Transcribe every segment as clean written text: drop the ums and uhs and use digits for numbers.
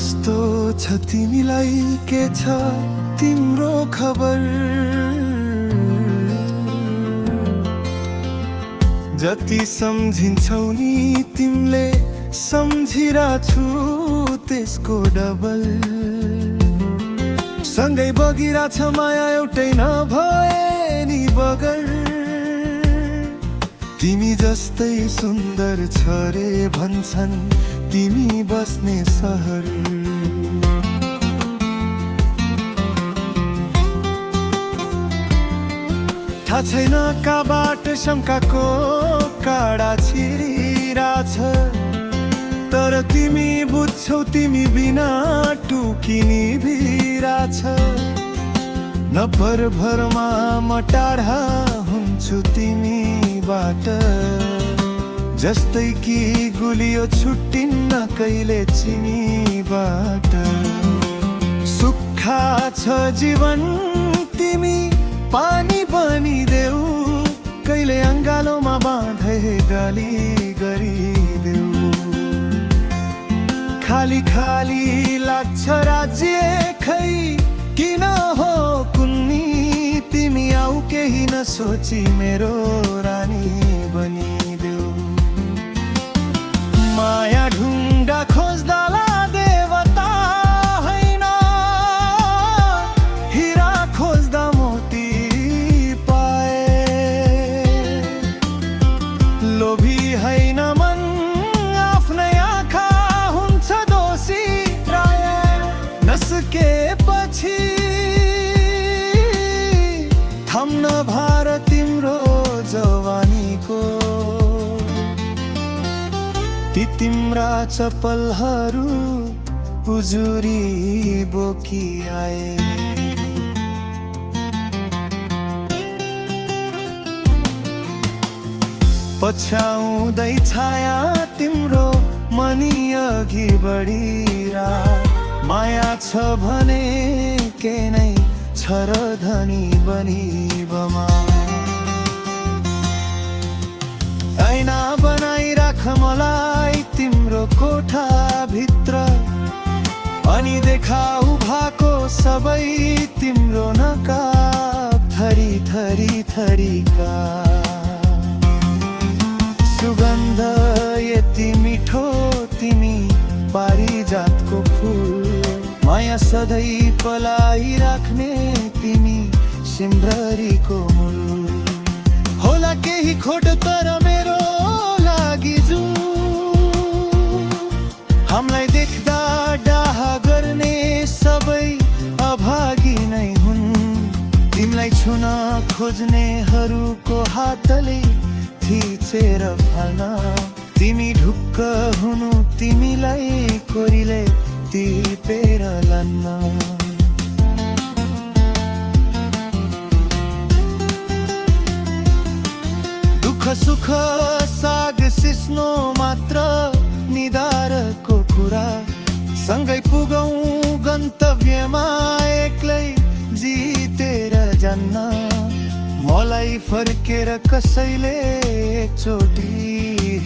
कस्तो छ तिमीलाई के छ तिम्रो खबर जति सम्झिन्छौ नि तिमीले सम्झिरा छु त्यसको डबल सँगै बगिरा छ माया एउटै नभए नि बगर तिमी जस्तै सुन्दर छ रे भन्छन् तिमी बस्ने सहर थाहा छैन काबाट शङ्काको काडा छिरिरहेछ तर तिमी बुझ्छौ तिमी बिना टुकिनी भिराछ नभरभरमा म टाढा हुन्छु तिमीबाट जस्तै कि गुलियो छुट्टिन्न कहिले चिनीबाट सुक्खा छ जीवन तिमी पानी बनिदेऊ कहिले अङ्गालोमा बाँधे गाली गरिदेऊ खाली खाली लाग्छ राज्य खै किन हो कुन्नी तिमी आऊ केही नसोची मेरो रानी बनिदेऊ माया ढुङ्गा खोज्दाला देवता हैन हिरा खोज्दा मोती पाए लोभी हैन मन आफ्नै आँखा हुन्छ दोषी प्राय नसकेपछि थम्न भार तिम्रो जवानीको ती तिम्रा चप्पलहरू उजुरी बोकी आए पछ्याउँदै छाया तिम्रो मनी अघि बढिरा माया छ भने के नै छ र धनी बनिबमा ऐना बनाइराख मलाई तिम्रो कोठा भित्र अनि देखाऊ भएको सबै तिम्रो नकाब थरी थरी थरीका सुगन्ध यति मिठो तिमी पारिजातको फुल माया सधैँ पलाइराख्ने तिमी सिम्ररीको मूल होला केही खोट तर मेरो लागि हामीलाई देख्दा डाह गर्ने सबै अभागी नै हुन् तिमीलाई छुन खोज्नेहरूको हातले थिचेर फाल्न तिमी ढुक्क हुनु तिमीलाई कोरीले टिपेर लान्न दुःख सुख साग सिस्नो मात्र निधारको कुरा सँगै पुगौँ गन्तव्यमा एक्लै जितेर जान्न मलाई फर्केर कसैले एकचोटि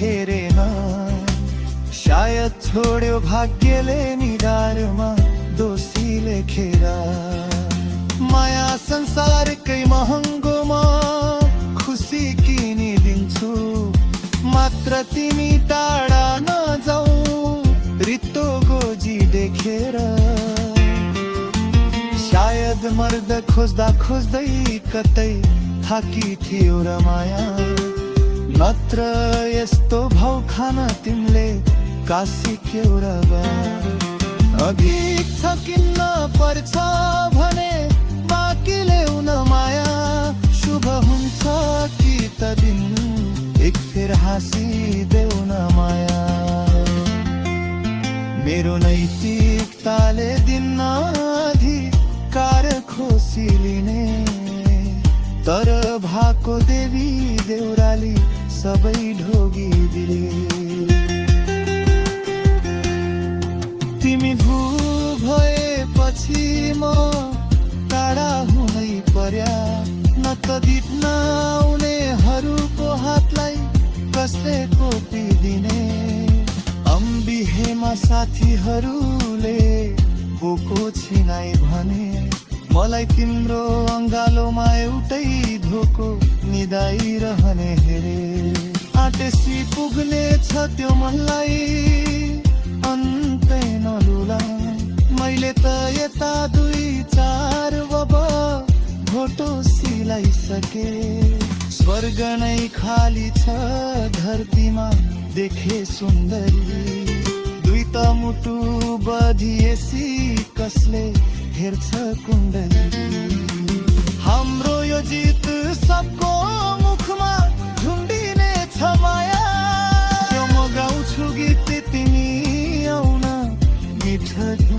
हेरेन सायद छोड्यो भाग्यले निधारमा दोषी लेखेर माया संसारकै महँगोमा खुसी किनिदिन्छु मात्र तिमी टाढा नजाऊ रित्तो गोजी देखेर सायद मर्द खोज्दा खोज्दै कतै थाकी थियो र माया नत्र यस्तो भाउ खान तिमीले काशी क्यौरबा अधिक छ किन्न पर्छ भने बाँकी ल्याउन माया शुभ हुन्छ कि त दिन एक फेर हाँसिदेऊ न माया मेरो नैतिकताले दिन्न अधिकार खोसी लिने तर भाको देवी देउराली सबै ढोगी दिले तिमी भू भएपछि म टाढा हुनै पर्या न त दिट्न आउनेहरूको हातलाई कसले कोपिदिने बिहेमा साथीहरूले बोको छिनाइ भने मलाई तिम्रो अङ्गालोमा एउटै धोको निदाइरहने हेरे आटेसी पुग्ने छ त्यो मनलाई अन्तै नलुला मैले त यता 2-4 बब भोटो सिलाइसके स्वर्ग नै खाली छ धरतीमा देखे सुन्दरी दुई त मुटु बधिएसी कसले हेर्छ कुण्डली हाम्रो यो जित सबको मुखमा झुन्डिने छ माया त्यो म गाउँछु गीत तिमी आउन मिठो